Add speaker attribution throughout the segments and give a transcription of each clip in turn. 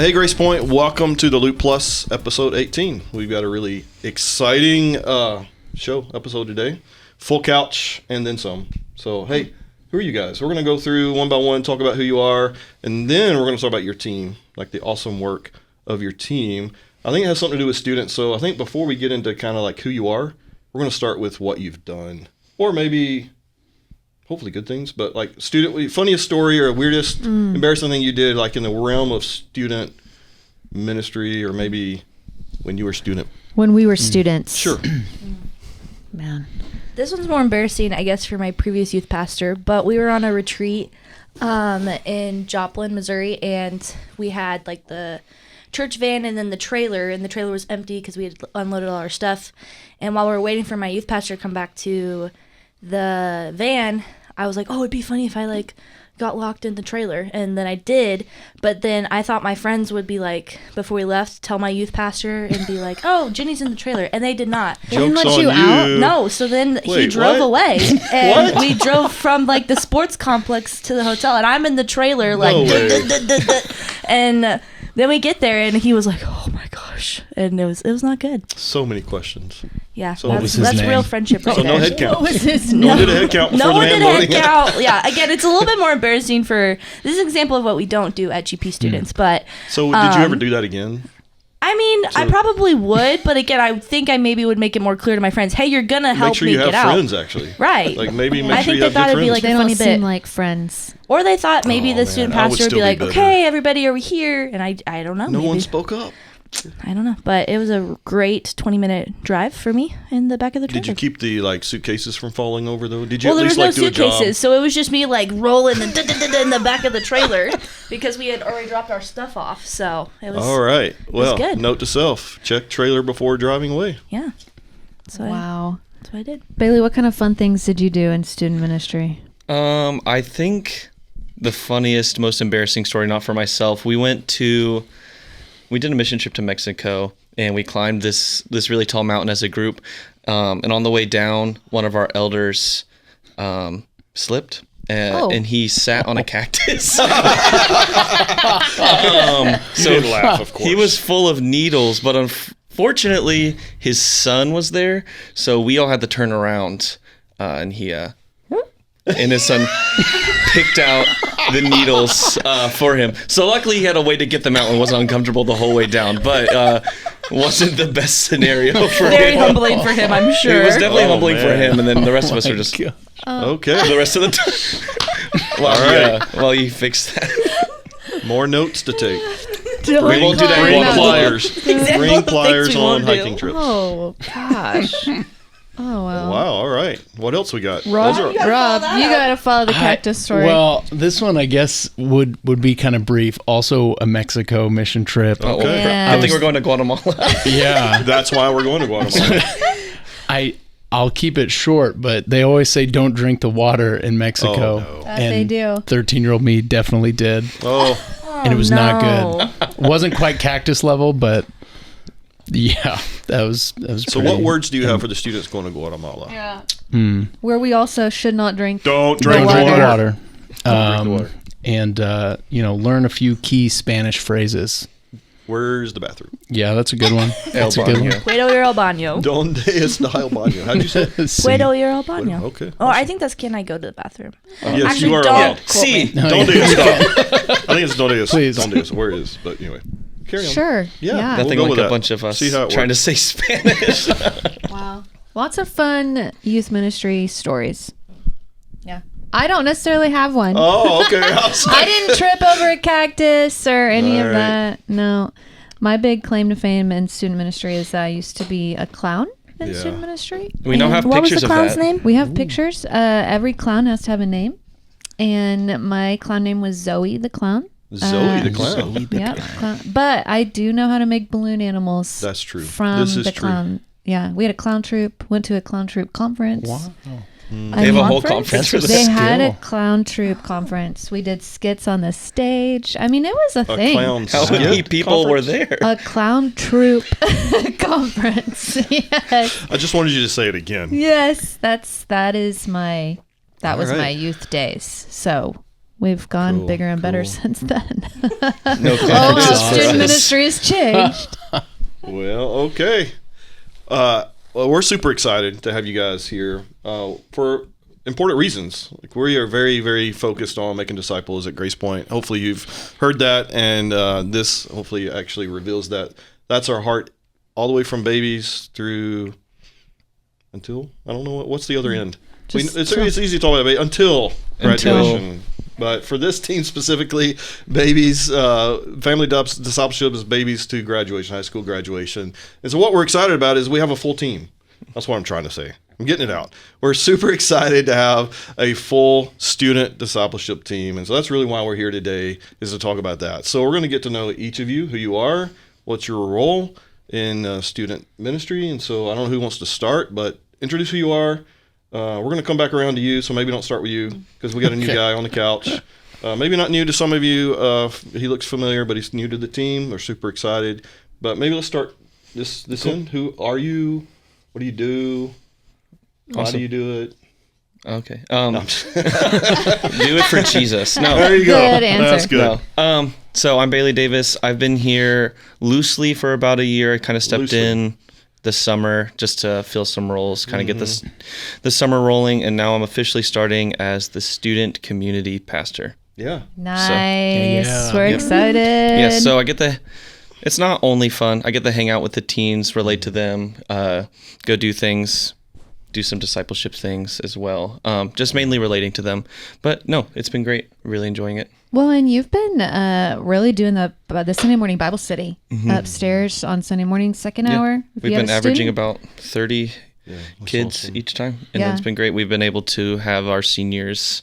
Speaker 1: Hey, Grace Point, welcome to the Loop Plus episode 18. We've got a really exciting episode today. Full couch and then some. So, hey, who are you guys? We're going to go through one by one, talk about who you are, and then we're going to talk about your team, like the awesome work of your team. I think it has something to do with students. So I think before we get into kind of like who you are, we're going to start with what you've done. Or maybe, hopefully good things, but like funniest story or weirdest, embarrassing thing you did, like in the realm of student ministry, or maybe when you were a student.
Speaker 2: When we were students.
Speaker 1: Sure.
Speaker 2: Man.
Speaker 3: This one's more embarrassing, I guess, for my previous youth pastor, but we were on a retreat in Joplin, Missouri, and we had like the church van and then the trailer, and the trailer was empty because we had unloaded all our stuff. And while we were waiting for my youth pastor to come back to the van, I was like, oh, it'd be funny if I like got locked in the trailer. And then I did, but then I thought my friends would be like, before we left, tell my youth pastor and be like, oh, Ginny's in the trailer, and they did not.
Speaker 1: Joke's didn't let you
Speaker 3: out? No. So then he drove away, and we drove from like the sports complex to the hotel, and I'm in the trailer like and then we get there, and he was like, oh my gosh, and it was not good.
Speaker 1: So many questions.
Speaker 3: Yeah,
Speaker 1: so
Speaker 3: that's real friendship right
Speaker 1: so
Speaker 3: there.
Speaker 1: No head count.
Speaker 3: What was his
Speaker 1: name? No one did a head count before
Speaker 3: no
Speaker 1: the
Speaker 3: one
Speaker 1: van
Speaker 3: did a
Speaker 1: loading.
Speaker 3: head count. Yeah, again, it's a little bit more embarrassing for, this is an example of what we don't do at GP students, but.
Speaker 1: So did you ever do that again?
Speaker 3: I mean, I probably would, but again, I think I maybe would make it more clear to my friends, hey, you're going to help me get out.
Speaker 1: Make sure you have friends, actually.
Speaker 3: Right.
Speaker 1: Like maybe make
Speaker 3: I
Speaker 1: sure
Speaker 3: think
Speaker 1: you have
Speaker 3: they thought
Speaker 1: good
Speaker 3: it'd be
Speaker 1: friends.
Speaker 3: like
Speaker 2: They
Speaker 3: a funny
Speaker 2: don't
Speaker 3: bit.
Speaker 2: seem like friends.
Speaker 3: Or they thought maybe the student pastor would be like,
Speaker 1: bitter.
Speaker 3: okay, everybody, are we here? And I don't know.
Speaker 1: No
Speaker 3: maybe.
Speaker 1: one spoke up.
Speaker 3: I don't know, but it was a great 20-minute drive for me in the back of the trailer.
Speaker 1: Did you keep the like suitcases from falling over though? Did you
Speaker 3: well,
Speaker 1: at
Speaker 3: there
Speaker 1: least
Speaker 3: was no
Speaker 1: like do a job?
Speaker 3: suitcases, so it was just me like rolling in the back of the trailer because we had already dropped our stuff off. So it was
Speaker 1: all right. Well,
Speaker 3: good.
Speaker 1: Note to self: check trailer before driving away.
Speaker 3: Yeah.
Speaker 2: Wow.
Speaker 3: That's what I did.
Speaker 2: Bailey, what kind of fun things did you do in student ministry?
Speaker 4: I think the funniest, most embarrassing story, not for myself, we did a mission trip to Mexico, and we climbed this really tall mountain as a group. And on the way down, one of our elders slipped, and he sat on a cactus. So
Speaker 1: didn't laugh, of course.
Speaker 4: He was full of needles, but unfortunately, his son was there, so we all had to turn around, and his son picked out the needles for him. So luckily he had a way to get them out and wasn't uncomfortable the whole way down, but wasn't the best scenario for him.
Speaker 3: Very humbling for him, I'm sure.
Speaker 4: It was definitely humbling for him, and then the rest of us were just
Speaker 1: okay.
Speaker 4: The rest of the time while you fixed that.
Speaker 1: More notes to take.
Speaker 4: We won't do that
Speaker 1: Bring
Speaker 4: anymore.
Speaker 1: pliers. Bring pliers on hiking trips.
Speaker 2: Oh, gosh. Oh, wow.
Speaker 1: Wow, all right. What else we got?
Speaker 2: Rob, you got to follow the cactus story.
Speaker 5: Well, this one, I guess, would be kind of brief. Also, a Mexico mission trip.
Speaker 1: Okay.
Speaker 2: Yeah.
Speaker 4: I think we're going to Guatemala.
Speaker 5: Yeah.
Speaker 1: That's why we're going to Guatemala.
Speaker 5: I'll keep it short, but they always say don't drink the water in Mexico.
Speaker 1: Oh, no.
Speaker 5: And
Speaker 2: they do.
Speaker 5: 13-year-old me definitely did.
Speaker 1: Oh.
Speaker 5: And it was not good. It wasn't quite cactus level, but yeah, that was
Speaker 1: So what words do you have for the students going to Guatemala?
Speaker 2: Yeah. Where we also should not drink.
Speaker 1: Don't
Speaker 5: Don't
Speaker 1: drink
Speaker 5: drink
Speaker 1: water.
Speaker 5: water. And learn a few key Spanish phrases.
Speaker 1: Where's the bathroom?
Speaker 5: Yeah, that's a good one. That's a good one.
Speaker 3: Puedo ir al baño.
Speaker 1: Donde está el baño? How'd you say it?
Speaker 3: Puedo ir al baño.
Speaker 1: Okay.
Speaker 3: Oh, I think that's can I go to the bathroom?
Speaker 1: Yes,
Speaker 3: Actually,
Speaker 1: you are
Speaker 3: don't
Speaker 1: allowed.
Speaker 3: quote me.
Speaker 1: Donde está? I think it's donde es.
Speaker 5: Please.
Speaker 1: Donde es. Where it is. But anyway. Carry on.
Speaker 2: Sure.
Speaker 1: Yeah.
Speaker 4: That
Speaker 1: We'll
Speaker 4: thing
Speaker 1: go
Speaker 4: like
Speaker 1: with
Speaker 4: a
Speaker 1: that.
Speaker 4: bunch of us
Speaker 1: See how it
Speaker 4: trying to
Speaker 1: works.
Speaker 4: say Spanish.
Speaker 2: Wow. Lots of fun youth ministry stories. Yeah. I don't necessarily have one.
Speaker 1: Oh, okay.
Speaker 2: I didn't trip over a cactus or any
Speaker 1: All
Speaker 2: of
Speaker 1: right.
Speaker 2: that. No. My big claim to fame in student ministry is that I used to be a clown in
Speaker 1: Yeah.
Speaker 2: student ministry.
Speaker 4: We now have
Speaker 3: What was
Speaker 4: pictures
Speaker 3: the
Speaker 4: of
Speaker 3: clown's
Speaker 4: that.
Speaker 3: name?
Speaker 2: We have pictures. Every clown has to have a name. And my clown name was Zoe the clown.
Speaker 1: Zoe the clown.
Speaker 2: Yep. But I do know how to make balloon animals.
Speaker 1: That's true.
Speaker 2: From
Speaker 1: This is
Speaker 2: the
Speaker 1: true.
Speaker 2: clown. Yeah, we had a clown troupe. Went to a clown troupe conference.
Speaker 5: Wow.
Speaker 4: They have a whole conference for
Speaker 5: That's
Speaker 2: They
Speaker 4: this.
Speaker 2: had a
Speaker 5: skill.
Speaker 2: clown troupe conference. We did skits on the stage. I mean, it was a thing.
Speaker 1: Clown
Speaker 4: How
Speaker 1: skit
Speaker 4: many people were
Speaker 1: conference?
Speaker 4: there?
Speaker 2: A clown troupe conference. Yes.
Speaker 1: I just wanted you to say it again.
Speaker 2: Yes, that was
Speaker 1: All right.
Speaker 2: my youth days. So we've gone
Speaker 1: Cool,
Speaker 2: bigger and better
Speaker 1: cool.
Speaker 2: since then.
Speaker 4: No
Speaker 2: Oh, how
Speaker 4: cactus for
Speaker 2: student
Speaker 4: us.
Speaker 2: ministry has changed.
Speaker 1: Well, okay. Well, we're super excited to have you guys here for important reasons. Like, we are very, very focused on making disciples at Grace Point. Hopefully you've heard that, and this hopefully actually reveals that. That's our heart all the way from babies through until, I don't know, what's the other end? It's easy to talk about until graduation. But for this team specifically, babies, family discipleship is babies to graduation, high school graduation. And so what we're excited about is we have a full team. That's what I'm trying to say. I'm getting it out. We're super excited to have a full student discipleship team. And so that's really why we're here today, is to talk about that. So we're going to get to know each of you, who you are, what's your role in student ministry. And so I don't know who wants to start, but introduce who you are. We're going to come back around to you, so maybe don't start with you, because we got a new guy on the couch. Maybe not new to some of you. He looks familiar, but he's new to the team. We're super excited. But maybe let's start this
Speaker 4: Cool.
Speaker 1: in. Who are you? What do you do? Why do
Speaker 4: Awesome.
Speaker 1: you do it?
Speaker 4: Okay. Do it for Jesus. No.
Speaker 1: There you go.
Speaker 2: Good answer.
Speaker 1: That's good.
Speaker 4: No. So I'm Bailey Davis. I've been here loosely for about a year. I kind of stepped
Speaker 1: Loosely.
Speaker 4: in this summer just to fill some roles, kind of get the summer rolling, and now I'm officially starting as the student community pastor.
Speaker 1: Yeah.
Speaker 2: Nice.
Speaker 5: Yeah.
Speaker 2: We're
Speaker 4: Yep.
Speaker 2: excited.
Speaker 4: Yeah, so I get it's not only fun. I get to hang out with the teens, relate to them, go do things, do some discipleship things as well. Just mainly relating to them. But no, it's been great. Really enjoying it.
Speaker 2: Well, and you've been really doing the Sunday morning Bible study upstairs on Sunday morning, second hour. If
Speaker 4: We've
Speaker 2: you have
Speaker 4: been
Speaker 2: a
Speaker 4: averaging
Speaker 2: student.
Speaker 4: about 30
Speaker 1: That's
Speaker 4: kids
Speaker 1: awesome.
Speaker 4: each time, and
Speaker 2: Yeah.
Speaker 4: it's been great. We've been able to have our seniors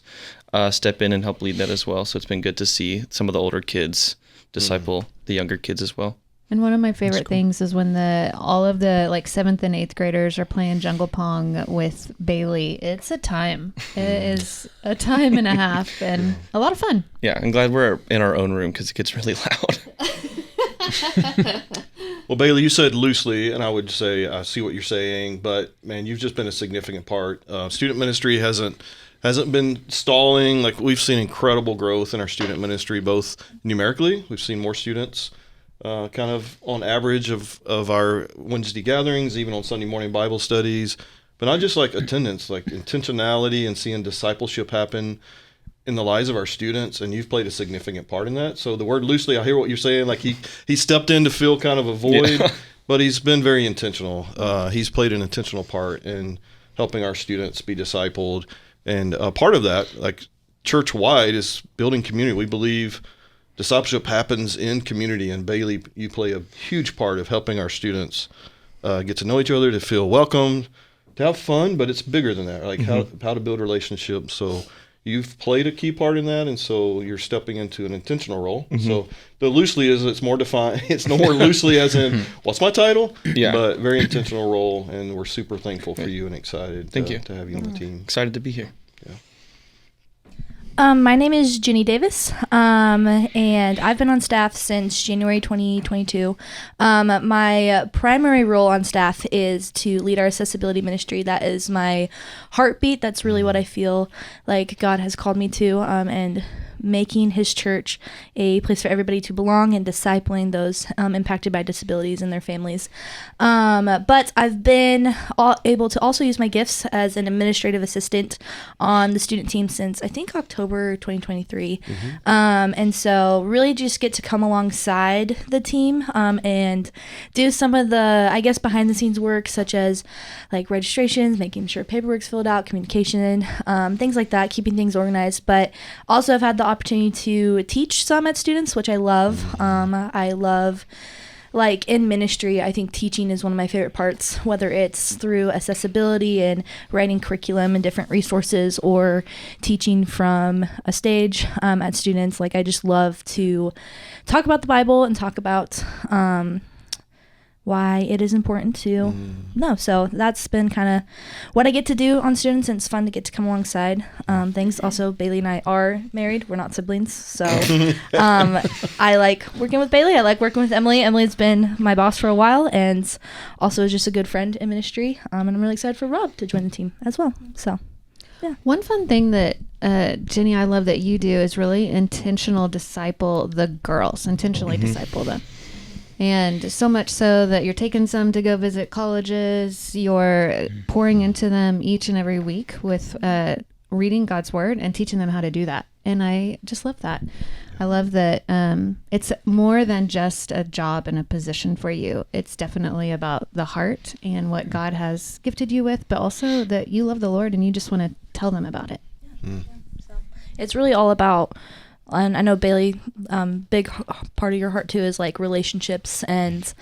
Speaker 4: step in and help lead that as well. So it's been good to see some of the older kids disciple the younger kids as well.
Speaker 2: And one of my favorite things is when all of the 7th and 8th graders are playing jungle pong with Bailey. It's a time. It is a time and a half and a lot of fun.
Speaker 4: Yeah, I'm glad we're in our own room because it gets really loud.
Speaker 1: Well, Bailey, you said loosely, and I would say I see what you're saying, but man, you've just been a significant part. Student ministry hasn't been stalling. Like, we've seen incredible growth in our student ministry, both numerically. We've seen more students, kind of on average of our Wednesday gatherings, even on Sunday morning Bible studies, but not just like attendance, like intentionality and seeing discipleship happen in the lives of our students, and you've played a significant part in that. So the word loosely, I hear what you're saying. Like, he stepped in to fill kind of a void, but he's been very intentional. He's played an intentional part in helping our students be discipled, and part of that, like church-wide, is building community. We believe discipleship happens in community, and Bailey, you play a huge part of helping our students get to know each other, to feel welcome, to have fun, but it's bigger than that. Like how to build relationships. So you've played a key part in that, and so you're stepping into an intentional role. So the loosely it's more defined. It's no more loosely as in, what's my title?
Speaker 4: Yeah.
Speaker 1: But very intentional role, and we're super thankful for you and excited
Speaker 4: Thank you.
Speaker 1: to have you on the team.
Speaker 4: Excited to be here.
Speaker 3: My name is Ginny Davis, and I've been on staff since January 2022. My primary role on staff is to lead our accessibility ministry. That is my heartbeat. That's really what I feel like God has called me to, and making his church a place for everybody to belong and discipling those impacted by disabilities and their families. But I've been able to also use my gifts as an administrative assistant on the student team since I think October 2023. And so really just get to come alongside the team and do some of the, I guess, behind the scenes work, such as like registrations, making sure paperwork's filled out, communication, things like that, keeping things organized. But also I've had the opportunity to teach some at students, which I love. I love, like, in ministry, I think teaching is one of my favorite parts, whether it's through accessibility and writing curriculum and different resources, or teaching from a stage at students. Like, I just love to talk about the Bible and talk about why it is important to know. So that's been kind of what I get to do on students, and it's fun to get to come alongside things. Also, Bailey and I are married. We're not siblings. So I like working with Bailey. I like working with Emily. Emily's been my boss for a while, and also is just a good friend in ministry. And I'm really excited for Rob to join the team as well. So
Speaker 2: One fun thing that Ginny, I love that you do is really intentionally disciple them. And so much so that you're taking some to go visit colleges, you're pouring into them each and every week with reading God's word and teaching them how to do that. And I just love that. I love that it's more than just a job and a position for you. It's definitely about the heart and what God has gifted you with, but also that you love the Lord and you just want to tell them about it.
Speaker 3: So it's really all about, and I know Bailey, big part of your heart too is like relationships. And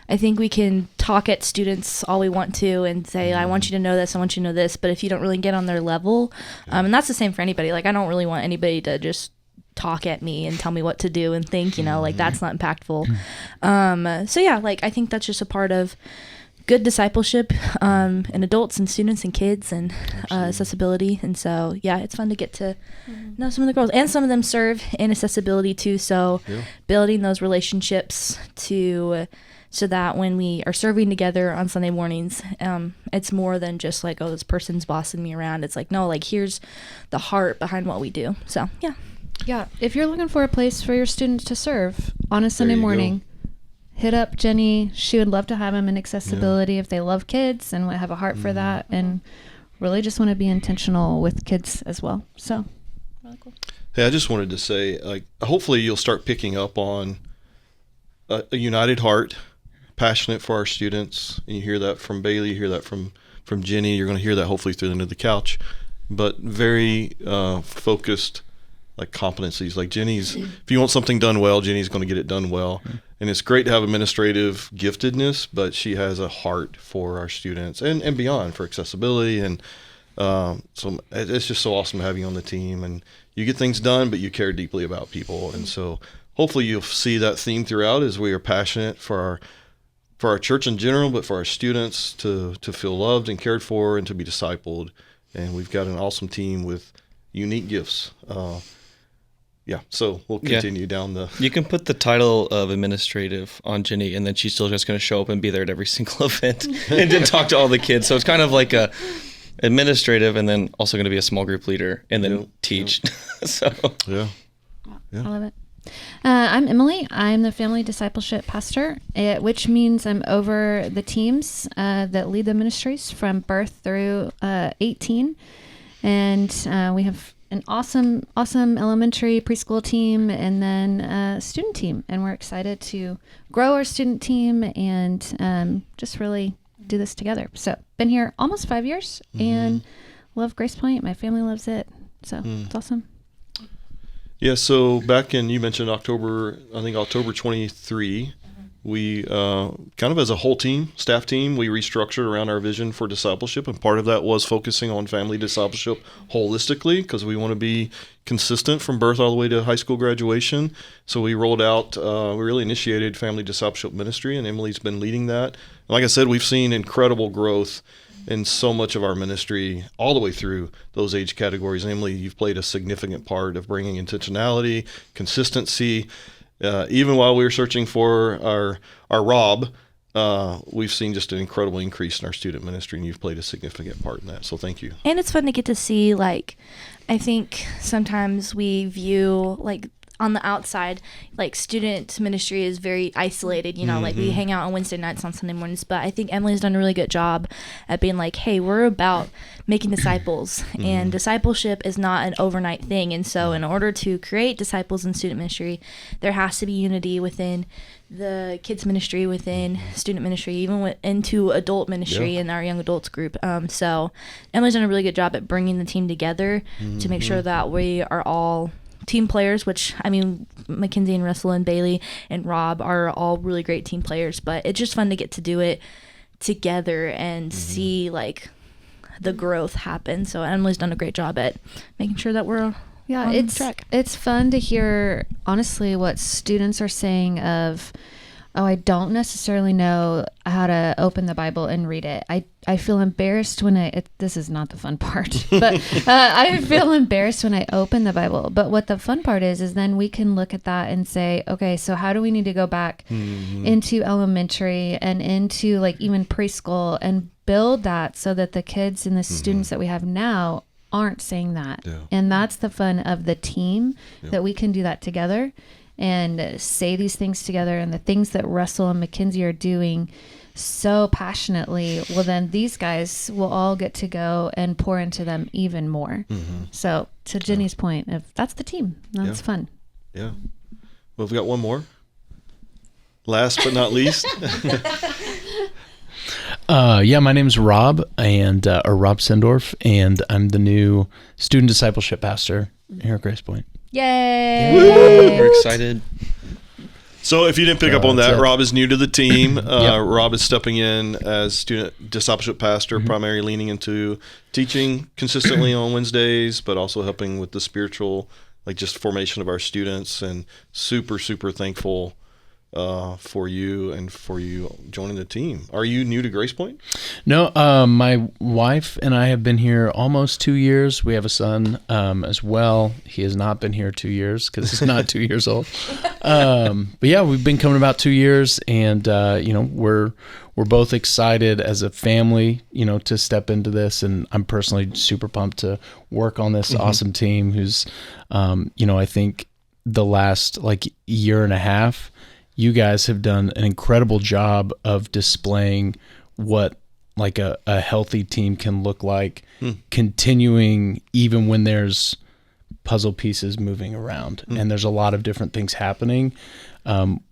Speaker 3: I think we can talk at students all we want to and say, I want you to know this, I want you to know this. But if you don't really get on their level, and that's the same for anybody. Like, I don't really want anybody to just talk at me and tell me what to do and think, like that's not impactful. So yeah, like I think that's just a part of good discipleship in adults and students and kids and accessibility. And so yeah, it's fun to get to know some of the girls, and some of them serve in accessibility too, so building those relationships so that when we are serving together on Sunday mornings, it's more than just like, oh, this person's bossing me around. It's like, no, like here's the heart behind what we do. So
Speaker 2: Yeah, if you're looking for a place for your students to serve on a Sunday morning, hit up Jenny. She would love to have them in accessibility if they love kids and have a heart for that, and really just want to be intentional with kids as well. So, really cool.
Speaker 1: Hey, I just wanted to say, like, hopefully you'll start picking up on a united heart, passionate for our students. And you hear that from Bailey, you hear that from Ginny. You're going to hear that hopefully through the end of the couch, but very focused, like competencies. Like Ginny's, if you want something done well, Ginny's going to get it done well. And it's great to have administrative giftedness, but she has a heart for our students and beyond, for accessibility. And so it's just so awesome to have you on the team, and you get things done, but you care deeply about people. And so hopefully you'll see that theme throughout, as we are passionate for our church in general, but for our students to feel loved and cared for and to be discipled. And we've got an awesome team with unique gifts. So we'll continue down the...
Speaker 4: You can put the title of administrative on Ginny, and then she's still just going to show up and be there at every single event and then talk to all the kids. So it's kind of like a administrative, and then also going to be a small group leader, and then teach. So
Speaker 1: Yeah.
Speaker 2: I love it. I'm Emily. I'm the family discipleship pastor, which means I'm over the teams that lead the ministries from birth through 18. And we have an awesome elementary preschool team, and then a student team. And we're excited to grow our student team and just really do this together. So been here almost 5 years and love Grace Point. My family loves it. So it's awesome.
Speaker 1: Yeah, so back in, you mentioned October 23, we kind of as a whole team, staff team, we restructured around our vision for discipleship, and part of that was focusing on family discipleship holistically, because we want to be consistent from birth all the way to high school graduation. So we rolled out, we really initiated family discipleship ministry, and Emily's been leading that. And like I said, we've seen incredible growth in so much of our ministry all the way through those age categories. Emily, you've played a significant part of bringing intentionality, consistency. Even while we were searching for our Rob, we've seen just an incredible increase in our student ministry, and you've played a significant part in that. So thank you.
Speaker 3: And it's fun to get to see, like, I think sometimes we view, like, on the outside, like, student ministry is very isolated, like we hang out on Wednesday nights, on Sunday mornings, but I think Emily's done a really good job at being like, hey, we're about making disciples, and discipleship is not an overnight thing. And so in order to create disciples in student ministry, there has to be unity within the kids ministry, within student ministry, even into adult ministry in our young adults group. So Emily's done a really good job at bringing the team together to make sure that we are all team players, which, I mean, Mackenzie and Russell and Bailey and Rob are all really great team players, but it's just fun to get to do it together and see, like, the growth happen. So Emily's done a great job at making sure that we're on track.
Speaker 2: It's fun to hear, honestly, what students are saying of, oh, I don't necessarily know how to open the Bible and read it. I feel embarrassed when this is not the fun part, but I feel embarrassed when I open the Bible. But what the fun part is then we can look at that and say, okay, so how do we need to go back into elementary and into, like, even preschool and build that so that the kids and the students that we have now aren't saying that.
Speaker 1: Yeah.
Speaker 2: And that's the fun of the team,
Speaker 1: Yeah.
Speaker 2: that we can do that together and say these things together. And the things that Russell and Mackenzie are doing so passionately, well, then these guys will all get to go and pour into them even more. So to Ginny's point, that's the team. That's fun.
Speaker 1: Yeah. Well, we've got one more. Last but not least.
Speaker 5: My name's Rob, or Rob Sindorf, and I'm the new student discipleship pastor here at Grace Point.
Speaker 3: Yay!
Speaker 4: We're excited.
Speaker 1: So if you didn't pick up on
Speaker 5: that's
Speaker 1: that,
Speaker 5: it.
Speaker 1: Rob is new to the team.
Speaker 5: Yep.
Speaker 1: Rob is stepping in as student discipleship pastor, primarily leaning into teaching consistently on Wednesdays, but also helping with the spiritual, like just formation of our students, and super, super thankful for you and for you joining the team. Are you new to Grace Point?
Speaker 5: No, my wife and I have been here almost 2 years. We have a son as well. He has not been here 2 years because he's not 2 years old. But yeah, we've been coming about 2 years, and we're both excited as a family, to step into this. And I'm personally super pumped to work on this awesome team. Who's, I think the last year and a half, you guys have done an incredible job of displaying what a healthy team can look like, continuing even when there's puzzle pieces moving around and there's a lot of different things happening.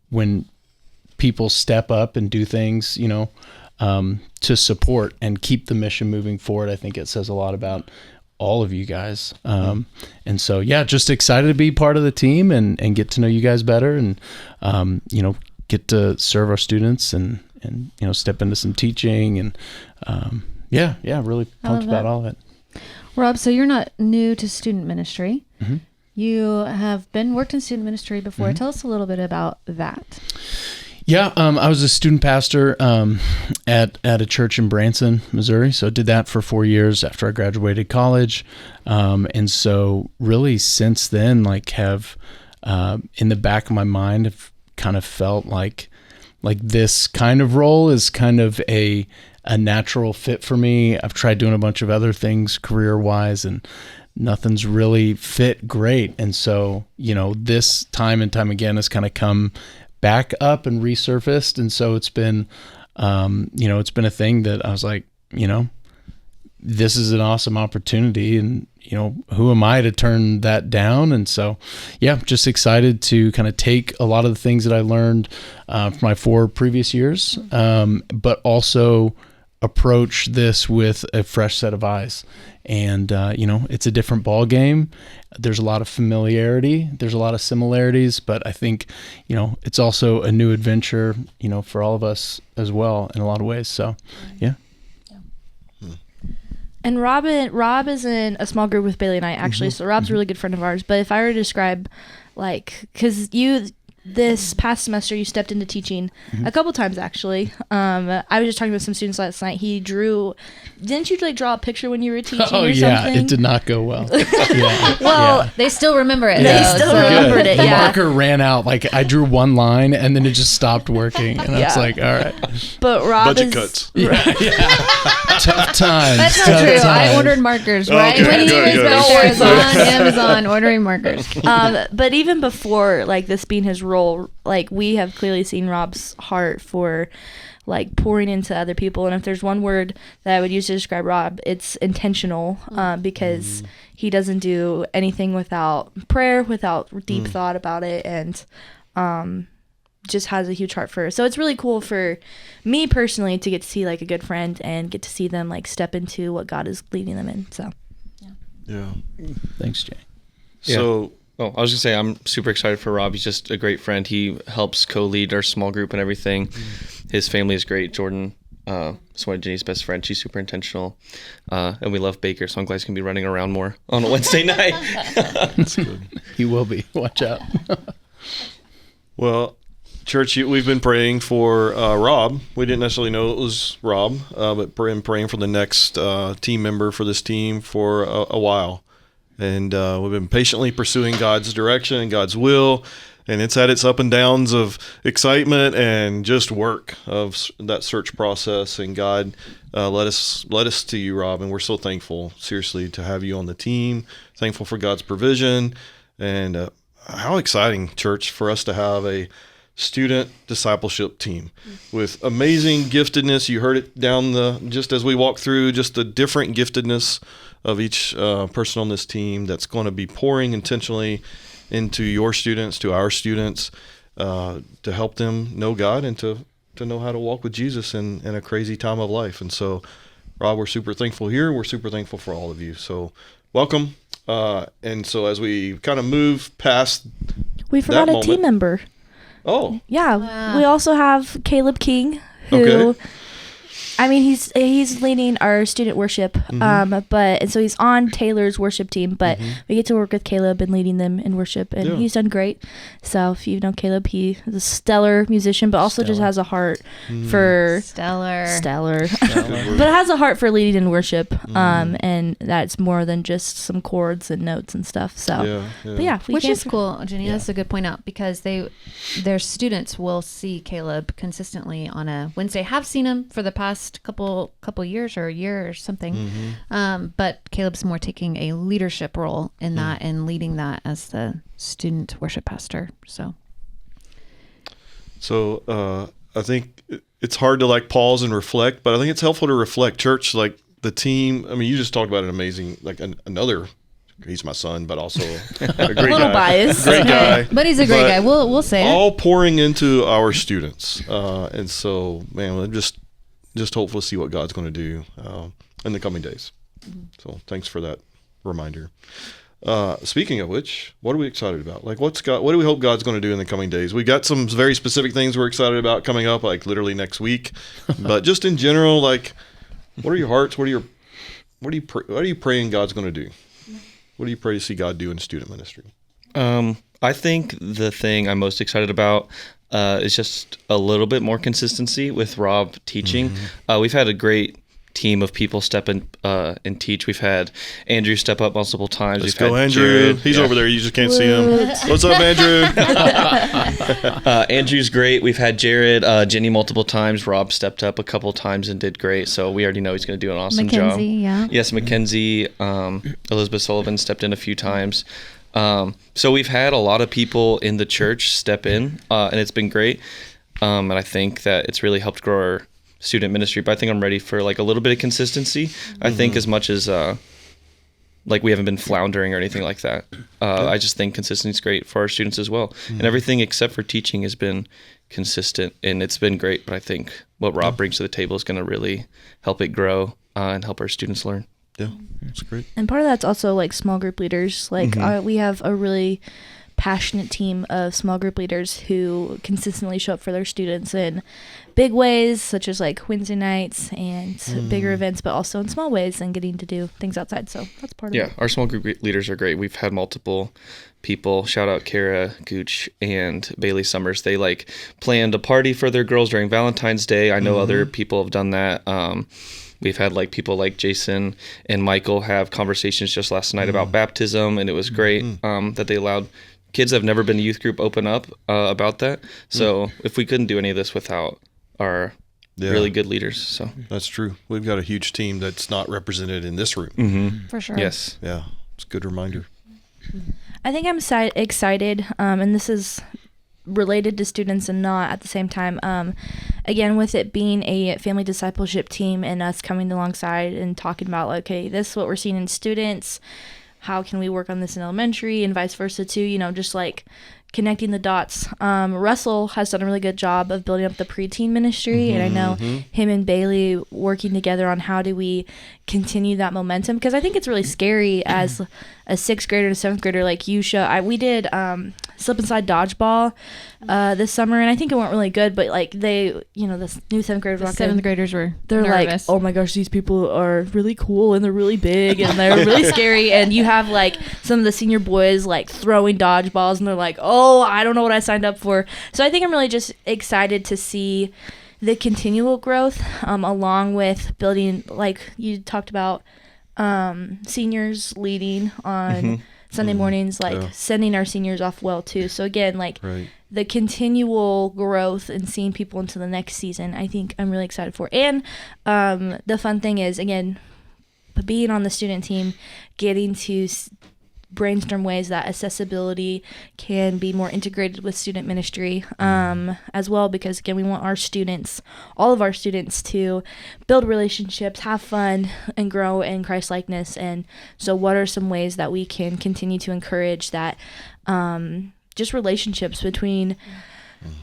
Speaker 5: When people step up and do things, to support and keep the mission moving forward, I think it says a lot about all of you guys. And so, just excited to be part of the team and get to know you guys better, and, get to serve our students and step into some teaching, and, really pumped about all of it.
Speaker 2: Rob, so you're not new to student ministry. You have worked in student ministry before. Tell us a little bit about that.
Speaker 5: Yeah, I was a student pastor at a church in Branson, Missouri. So I did that for 4 years after I graduated college. And so really since then, have in the back of my mind, have kind of felt like this kind of role is kind of a natural fit for me. I've tried doing a bunch of other things career-wise, and nothing's really fit great. And so, this time and time again has kind of come back up and resurfaced. And so it's been, it's been a thing that I was like, this is an awesome opportunity, and, who am I to turn that down? And so, just excited to kind of take a lot of the things that I learned from my 4 previous years, but also approach this with a fresh set of eyes. And, it's a different ball game. There's a lot of familiarity. There's a lot of similarities, but I think, it's also a new adventure, for all of us as well in a lot of ways. So, yeah.
Speaker 3: And Rob is in a small group with Bailey and I, actually. So Rob's a really good friend of ours. But if I were to describe, because this past semester you stepped into teaching a couple times, actually. I was just talking with some students last night. Didn't you draw a picture when you were teaching or something?
Speaker 5: It did not go well.
Speaker 2: They still remember it.
Speaker 3: They still remembered it,
Speaker 5: The
Speaker 3: yeah.
Speaker 5: marker ran out. I drew one line and then it just stopped working. And I was like, all right.
Speaker 3: But Rob
Speaker 1: Budget
Speaker 3: is...
Speaker 1: cuts.
Speaker 5: Tough times.
Speaker 2: That's not
Speaker 5: tough
Speaker 2: true.
Speaker 5: times.
Speaker 2: I ordered markers right
Speaker 1: Okay,
Speaker 2: when he
Speaker 1: good,
Speaker 2: was
Speaker 1: good.
Speaker 2: back there on Amazon ordering markers.
Speaker 3: But even before this being his role, we have clearly seen Rob's heart for pouring into other people. And if there's one word that I would use to describe Rob, it's intentional, because he doesn't do anything without prayer, without deep thought about it, and just has a huge heart for her. So it's really cool for me personally to get to see a good friend and get to see them step into what God is leading them in. So
Speaker 1: Yeah.
Speaker 5: Thanks, Jay.
Speaker 1: So
Speaker 4: Oh, I was gonna say I'm super excited for Rob. He's just a great friend. He helps co-lead our small group and everything. His family is great. Jordan, is one of Ginny's best friends. She's super intentional, and we love Baker. So I'm glad he's gonna be running around more on a Wednesday night.
Speaker 1: that's good.
Speaker 5: He will be. Watch out.
Speaker 1: Well, church, we've been praying for Rob. We didn't necessarily know it was Rob, but been praying for the next team member for this team for a while. And we've been patiently pursuing God's direction and God's will. and it's had its up and downs of excitement and just work of that search process. And God led us to you, Rob, and we're so thankful, seriously, to have you on the team. Thankful for God's provision, and how exciting, church, for us to have a student discipleship team with amazing giftedness. You heard it just as we walked through, just the different giftedness of each person on this team that's going to be pouring intentionally into your students, to our students, to help them know God and to know how to walk with Jesus in a crazy time of life. And so, Rob, we're super thankful here. We're super thankful for all of you. So welcome. And so as we kind of move past
Speaker 3: We forgot a team member.
Speaker 1: Oh.
Speaker 3: Yeah. We also have Caleb King, who, I mean, he's leading our student worship, and so he's on Taylor's worship team, but we get to work with Caleb and leading them in worship, and he's done great. So if you know Caleb, he is a stellar musician, but also just has a heart for
Speaker 2: stellar,
Speaker 3: but has a heart for leading in worship, and that's more than just some chords and notes and stuff. So, but yeah,
Speaker 2: which is cool, Ginny. That's a good point out, because their students will see Caleb consistently on a Wednesday. Have seen him for the past couple years or a year or something, but Caleb's more taking a leadership role in that and leading that as the student worship pastor.
Speaker 1: So I think it's hard to like pause and reflect, but I think it's helpful to reflect, church, like the team. I mean, you just talked about an amazing, like another. He's my son, but also a great
Speaker 3: a little
Speaker 1: guy.
Speaker 3: Biased.
Speaker 1: Great guy.
Speaker 2: But he's a great guy. We'll say
Speaker 1: all
Speaker 2: it.
Speaker 1: pouring into our students, and so, man, I'm just hopeful to see what God's going to do in the coming days. So thanks for that reminder. Speaking of which, what are we excited about? Like, what do we hope God's going to do in the coming days? We got some very specific things we're excited about coming up, like literally next week. But just in general, like, what are your hearts? What are you praying God's going to do? What do you pray to see God do in student ministry?
Speaker 4: I think the thing I'm most excited about is just a little bit more consistency with Rob teaching. We've had a great team of people step in and teach. We've had Andrew step up multiple times.
Speaker 1: Let's go, Andrew. Jared. He's over there. You just can't see him. What's up, Andrew?
Speaker 4: Andrew's great. We've had Jared, Ginny multiple times. Rob stepped up a couple times and did great. So we already know he's going to do an awesome job.
Speaker 2: Yeah.
Speaker 4: Yes, Mackenzie, Elizabeth Sullivan stepped in a few times. So we've had a lot of people in the church step in, and it's been great. And I think that it's really helped grow our student ministry, but I think I'm ready for like a little bit of consistency. I think as much as like we haven't been floundering or anything like that. I just think consistency is great for our students as well. And everything except for teaching has been consistent, and it's been great. But I think what Rob brings to the table is going to really help it grow and help our students learn.
Speaker 1: Yeah, that's great.
Speaker 3: And part of that's also like small group leaders. Like we have a really passionate team of small group leaders who consistently show up for their students in big ways, such as like Wednesday nights and bigger events, but also in small ways and getting to do things outside. So that's part of it.
Speaker 4: Yeah, our small group leaders are great. We've had multiple people, shout out Kara Gooch and Bailey Summers. They like planned a party for their girls during Valentine's Day. I know other people have done that. We've had like people like Jason and Michael have conversations just last night about baptism, and it was great that they allowed kids that have never been to youth group open up about that. So if we couldn't do any of this without our really good leaders. So
Speaker 1: that's true. We've got a huge team that's not represented in this room.
Speaker 2: For sure.
Speaker 4: Yes.
Speaker 1: Yeah, it's a good reminder.
Speaker 3: I think I'm excited, and this is related to students and not at the same time. Again, with it being a family discipleship team and us coming alongside and talking about, like, okay, this is what we're seeing in students. How can we work on this in elementary and vice versa too? You know, just like connecting the dots. Russell has done a really good job of building up the preteen ministry, and I know him and Bailey working together on how do we continue that momentum, because I think it's really scary as a 6th grader and a 7th grader. Like we did slip and slide dodgeball this summer, and I think it went really good, but like they, you know, this new 7th graders,
Speaker 2: 7th graders were
Speaker 3: they're
Speaker 2: nervous.
Speaker 3: Like, oh my gosh, these people are really cool and they're really big and they're really scary, and you have like some of the senior boys like throwing dodgeballs and they're like, oh, I don't know what I signed up for. So I think I'm really just excited to see the continual growth along with building, like you talked about, seniors leading on Sunday mornings, like sending our seniors off well too. So again, like the continual growth and seeing people into the next season, I think I'm really excited for. And the fun thing is, again, being on the student team, getting to brainstorm ways that accessibility can be more integrated with student ministry as well, because again, we want our students, all of our students, to build relationships, have fun, and grow in Christ-likeness. And so what are some ways that we can continue to encourage that just relationships between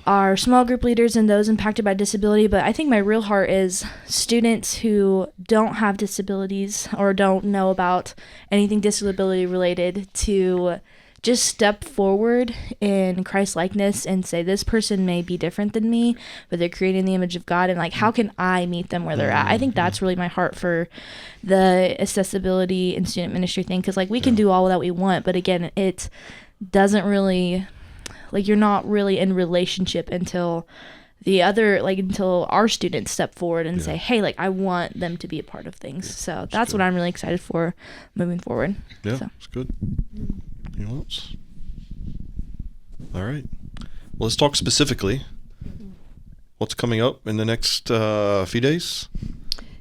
Speaker 3: our small group leaders and those impacted by disability? But I think my real heart is students who don't have disabilities or don't know about anything disability related to just step forward in Christ-likeness and say, this person may be different than me, but they're creating the image of God, and like, how can I meet them where they're at? I think that's really my heart for the accessibility and student ministry thing, because like we can do all that we want, but again, it doesn't really, like, you're not really in relationship until until our students step forward and say, hey, like, I want them to be a part of things. So that's what I'm really excited for moving forward.
Speaker 1: Yeah,
Speaker 3: so.
Speaker 1: It's good. Anyone else? All right. Well, let's talk specifically. What's coming up in the next few days?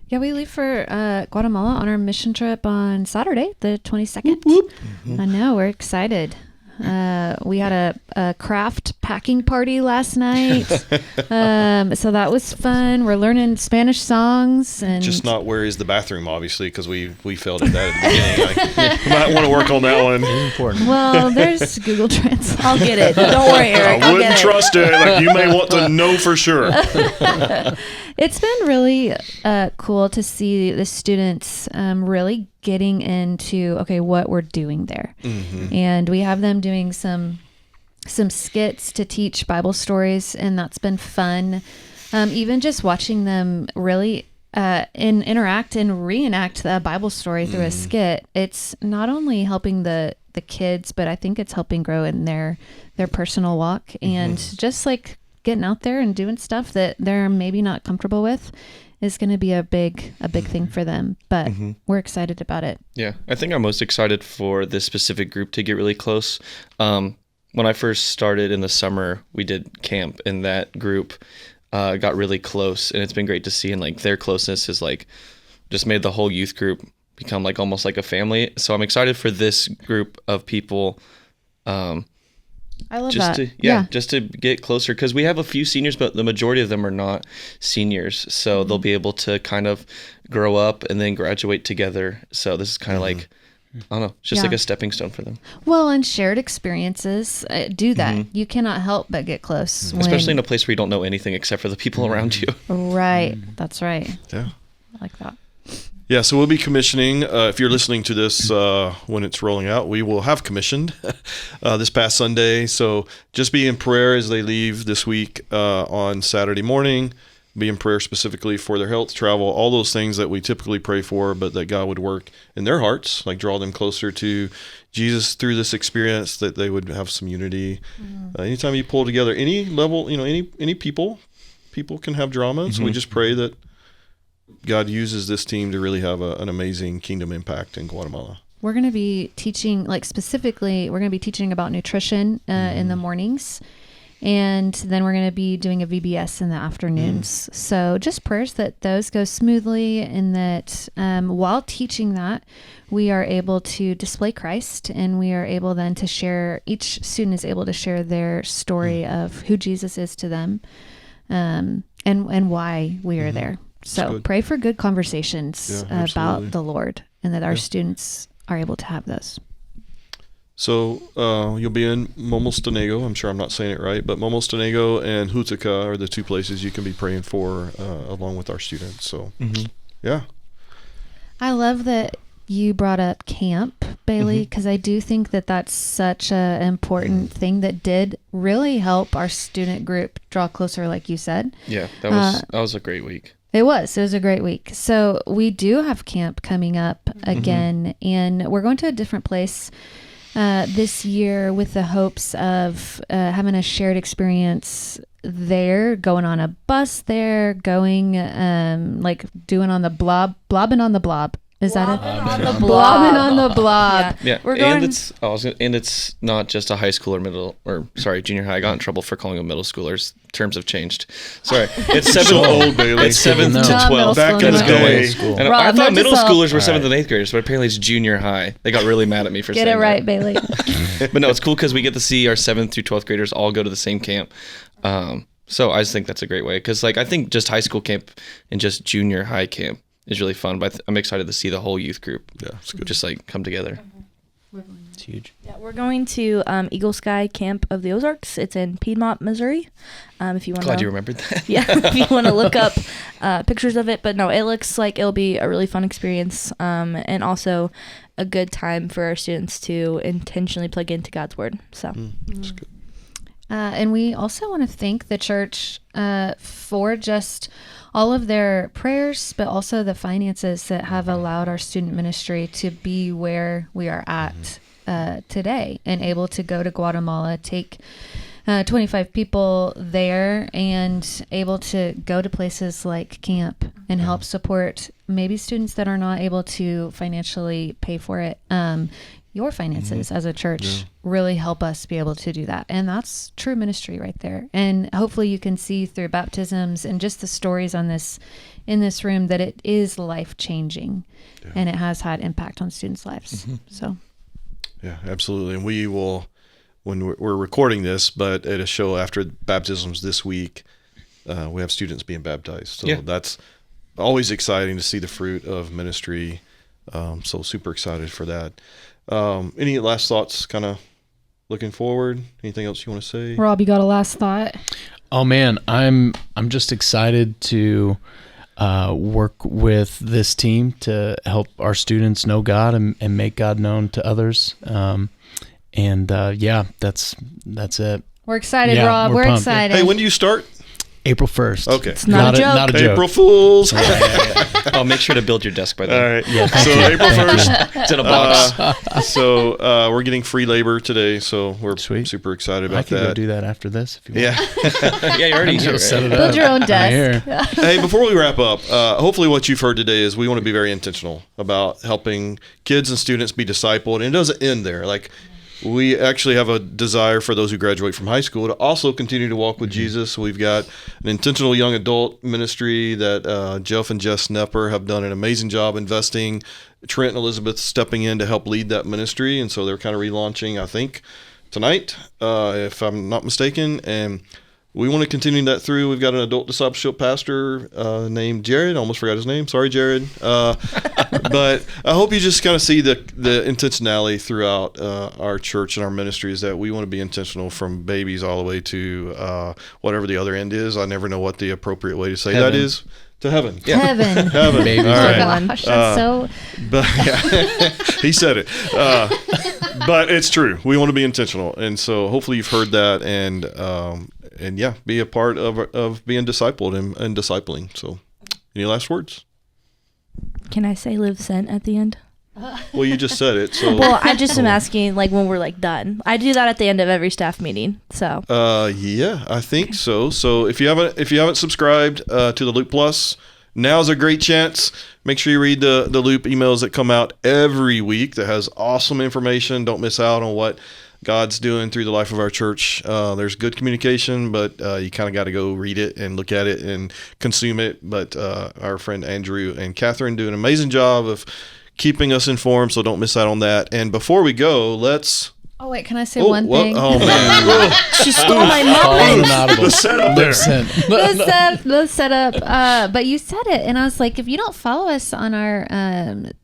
Speaker 2: Yeah, we leave for Guatemala on our mission trip on Saturday, the 22nd. Whoop, whoop. I know, we're excited. We had a craft packing party last night, so that was fun. We're learning Spanish songs, and
Speaker 1: just not where is the bathroom, obviously, because we failed at that at the beginning. Like, you might want to work on that one.
Speaker 5: It's important.
Speaker 2: Well, there's Google Translate.
Speaker 3: I'll get it. Don't worry, Eric.
Speaker 1: I wouldn't trust it. Like, you may want to know for sure.
Speaker 2: It's been really cool to see the students really getting into what we're doing there, and we have them doing some skits to teach Bible stories, and that's been fun. Even just watching them really interact and reenact the Bible story through a skit, it's not only helping the kids, but I think it's helping grow in their personal walk, and just like getting out there and doing stuff that they're maybe not comfortable with is going to be a big thing for them, but we're excited about it.
Speaker 4: Yeah, I think I'm most excited for this specific group to get really close. When I first started in the summer, we did camp, and that group got really close, and it's been great to see. And like their closeness has like just made the whole youth group become like almost like a family. So I'm excited for this group of people.
Speaker 2: I love
Speaker 4: just
Speaker 2: that.
Speaker 4: Just to get closer, because we have a few seniors, but the majority of them are not seniors, so they'll be able to kind of grow up and then graduate together. So this is kind of like, I don't know, just like a stepping stone for them.
Speaker 2: Well, and shared experiences do that. You cannot help but get close,
Speaker 4: especially in a place where you don't know anything except for the people around you.
Speaker 2: Right, that's right.
Speaker 1: Yeah,
Speaker 2: I like that.
Speaker 1: Yeah, so we'll be commissioning. If you're listening to this when it's rolling out, we will have commissioned this past Sunday. So just be in prayer as they leave this week on Saturday morning. Be in prayer specifically for their health, travel, all those things that we typically pray for, but that God would work in their hearts, like draw them closer to Jesus through this experience, that they would have some unity. Anytime you pull together any level, any people can have drama. So we just pray that God uses this team to really have an amazing kingdom impact in Guatemala.
Speaker 2: We're going to be teaching, we're going to be teaching about nutrition in the mornings, and then we're going to be doing a VBS in the afternoons. So just prayers that those go smoothly, and that while teaching that, we are able to display Christ, and we are able then to share, each student is able to share their story of who Jesus is to them, and why we are there. So pray for good conversations about the Lord, and that our students are able to have those.
Speaker 1: So you'll be in Momostanego. I'm sure I'm not saying it right, but Momostanego and Hutica are the two places you can be praying for along with our students. So, yeah.
Speaker 2: I love that you brought up camp, Bailey, because I do think that that's such an important thing that did really help our student group draw closer, like you said.
Speaker 4: Yeah, that was a great week.
Speaker 2: It was a great week. So we do have camp coming up again, and we're going to a different place this year with the hopes of having a shared experience there, going on a bus there, going like doing on the blobbing on the blob. Is that it?
Speaker 3: on the
Speaker 2: Blobbing on the blob.
Speaker 4: Yeah,
Speaker 3: We're going-
Speaker 4: and it's not just a high school or junior high. I got in trouble for calling them middle schoolers. Terms have changed. Sorry, it's
Speaker 1: old, Bailey.
Speaker 4: It's 7th
Speaker 5: No.
Speaker 4: to
Speaker 2: Not
Speaker 4: 12th.
Speaker 1: Back in the
Speaker 2: anymore.
Speaker 1: day.
Speaker 5: School.
Speaker 4: And
Speaker 2: Rob,
Speaker 4: I
Speaker 2: note
Speaker 4: thought
Speaker 2: to
Speaker 4: middle
Speaker 2: self.
Speaker 4: schoolers were 7th and 8th graders, but apparently it's junior high. They got really mad at me for
Speaker 2: Get
Speaker 4: saying
Speaker 2: it right,
Speaker 4: that.
Speaker 2: Bailey.
Speaker 4: But no, it's cool because we get to see our 7th through 12th graders all go to the same camp. So I just think that's a great way because, like, I think just high school camp and just junior high camp is really fun. But I'm excited to see the whole youth group.
Speaker 1: Yeah, it's good.
Speaker 4: Just like come together.
Speaker 5: It's huge.
Speaker 3: Yeah, we're going to Eagle Sky Camp of the Ozarks. It's in Piedmont, Missouri. If you want
Speaker 4: Glad
Speaker 3: to,
Speaker 4: you remembered that.
Speaker 3: yeah, if you want to look up pictures of it. But no, it looks like it'll be a really fun experience, and also a good time for our students to intentionally plug into God's Word. So.
Speaker 1: That's good.
Speaker 2: And we also want to thank the church for just all of their prayers, but also the finances that have allowed our student ministry to be where we are at today and able to go to Guatemala, take 25 people there, and able to go to places like camp and help support maybe students that are not able to financially pay for it. Your finances as a church really help us be able to do that. And that's true ministry right there. And hopefully you can see through baptisms and just the stories on this in this room that it is life-changing and it has had impact on students' lives. So
Speaker 1: Yeah, absolutely. And we will, when we're recording this, but at a show after baptisms this week, we have students being baptized. So that's always exciting to see the fruit of ministry. So super excited for that. Any last thoughts, kind of looking forward? Anything else you want to say?
Speaker 2: Rob, you got a last thought?
Speaker 5: Oh man, I'm just excited to work with this team to help our students know God and make God known to others. Yeah, that's it.
Speaker 2: We're excited,
Speaker 5: Yeah,
Speaker 2: Rob.
Speaker 5: we're
Speaker 2: We're
Speaker 5: pumped.
Speaker 2: excited.
Speaker 1: Hey, when do you start?
Speaker 5: April 1st.
Speaker 1: Okay.
Speaker 3: It's not a joke.
Speaker 5: Not a joke.
Speaker 1: April Fools.
Speaker 4: Oh, make sure to build your desk by
Speaker 1: All
Speaker 4: then.
Speaker 1: right.
Speaker 5: Yeah,
Speaker 1: So April 1st.
Speaker 4: It's in a box.
Speaker 1: So we're getting free labor today. So we're
Speaker 5: Sweet.
Speaker 1: super excited
Speaker 5: I
Speaker 1: about
Speaker 5: can go
Speaker 1: that.
Speaker 5: do that after this if you want.
Speaker 1: Yeah.
Speaker 4: Yeah, you're already
Speaker 5: I'm
Speaker 4: here.
Speaker 5: gonna set
Speaker 4: Right?
Speaker 5: it up.
Speaker 2: Build your own
Speaker 5: I'm
Speaker 2: desk.
Speaker 5: here.
Speaker 1: Hey, before we wrap up, hopefully what you've heard today is we want to be very intentional about helping kids and students be discipled. And it doesn't end there. Like, we actually have a desire for those who graduate from high school to also continue to walk with Jesus. We've got an intentional young adult ministry that Jeff and Jess Nepper have done an amazing job investing. Trent and Elizabeth stepping in to help lead that ministry. And so they're kind of relaunching, I think, tonight, if I'm not mistaken. And we want to continue that through. We've got an adult discipleship pastor named Jared. I almost forgot his name. Sorry, Jared. But I hope you just kind of see the intentionality throughout our church and our ministries, that we want to be intentional from babies all the way to whatever the other end is. I never know what the appropriate way to say that
Speaker 5: Heaven.
Speaker 1: is. To heaven.
Speaker 2: Heaven.
Speaker 1: Heaven.
Speaker 5: Babies
Speaker 1: All
Speaker 5: to
Speaker 1: right.
Speaker 5: heaven.
Speaker 2: Gosh, that's so.
Speaker 1: But yeah, he said it. But it's true. We want to be intentional, and so hopefully you've heard that, and yeah, be a part of being discipled and discipling. So, any last words?
Speaker 3: Can I say live sent at the end?
Speaker 1: Well, you just said it. So,
Speaker 3: Well, I just am asking, like, when we're like done. I do that at the end of every staff meeting. So
Speaker 1: yeah, I think so. So if you haven't subscribed to the Loop Plus, now's a great chance. Make sure you read the Loop emails that come out every week. That has awesome information. Don't miss out on what God's doing through the life of our church. There's good communication, but you kind of got to go read it and look at it and consume it. But our friend Andrew and Catherine do an amazing job of keeping us informed, so don't miss out on that. And before we go, let's...
Speaker 2: Oh, wait, can I say one
Speaker 1: what?
Speaker 2: thing?
Speaker 1: Oh, man.
Speaker 3: she stole my
Speaker 5: Calling
Speaker 3: moment.
Speaker 5: an audible.
Speaker 1: The setup there.
Speaker 5: Listen.
Speaker 2: The setup. But you said it, and I was like, if you don't follow us on our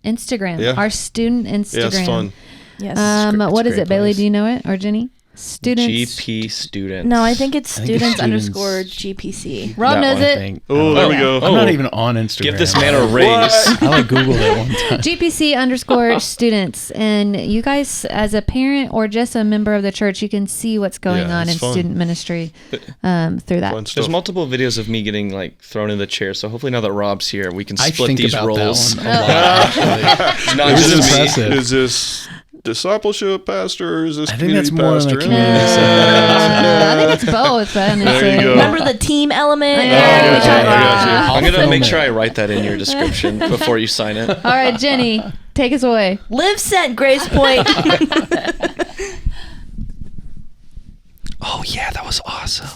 Speaker 2: Instagram,
Speaker 1: Yeah.
Speaker 2: our student Instagram.
Speaker 1: Yeah, it's fun.
Speaker 3: Yes.
Speaker 2: What
Speaker 5: a
Speaker 2: is
Speaker 5: great
Speaker 2: it, Bailey?
Speaker 5: place.
Speaker 2: Do you know it, or Ginny? Students.
Speaker 4: GPStudents.
Speaker 3: No, I think it's
Speaker 5: I think it's
Speaker 3: students
Speaker 5: students.
Speaker 3: _ GPC.
Speaker 2: Rob
Speaker 4: That
Speaker 2: knows
Speaker 4: one.
Speaker 2: it.
Speaker 1: Oh, there we
Speaker 3: yeah.
Speaker 1: go.
Speaker 5: I'm not
Speaker 4: Oh.
Speaker 5: even on Instagram.
Speaker 4: Give this man a raise.
Speaker 5: I like Googled it one time.
Speaker 2: GPC _ students. And you guys, as a parent or just a member of the church, you can see what's going
Speaker 1: Yeah,
Speaker 2: on in
Speaker 1: it's fun.
Speaker 2: student ministry through that.
Speaker 1: Fun stuff.
Speaker 4: There's multiple videos of me getting like thrown in the chair, so hopefully now that Rob's here, we can
Speaker 5: I
Speaker 4: split
Speaker 5: think
Speaker 4: these
Speaker 5: about
Speaker 4: roles.
Speaker 5: that one a lot, actually.
Speaker 4: It's not
Speaker 5: It was
Speaker 4: just me.
Speaker 5: impressive.
Speaker 1: Is this discipleship pastor? Is this
Speaker 5: I think that's
Speaker 1: community
Speaker 5: more on the
Speaker 1: pastor?
Speaker 5: community side.
Speaker 2: I think it's both. But
Speaker 1: There you go.
Speaker 3: Remember the team element?
Speaker 1: I got you, I got you.
Speaker 4: I'm gonna
Speaker 5: film
Speaker 4: make
Speaker 5: it.
Speaker 4: sure I write that in your description before you sign it.
Speaker 2: All right, Jenny, take us away.
Speaker 3: Live sent Grace Point.
Speaker 4: Oh yeah, that was awesome.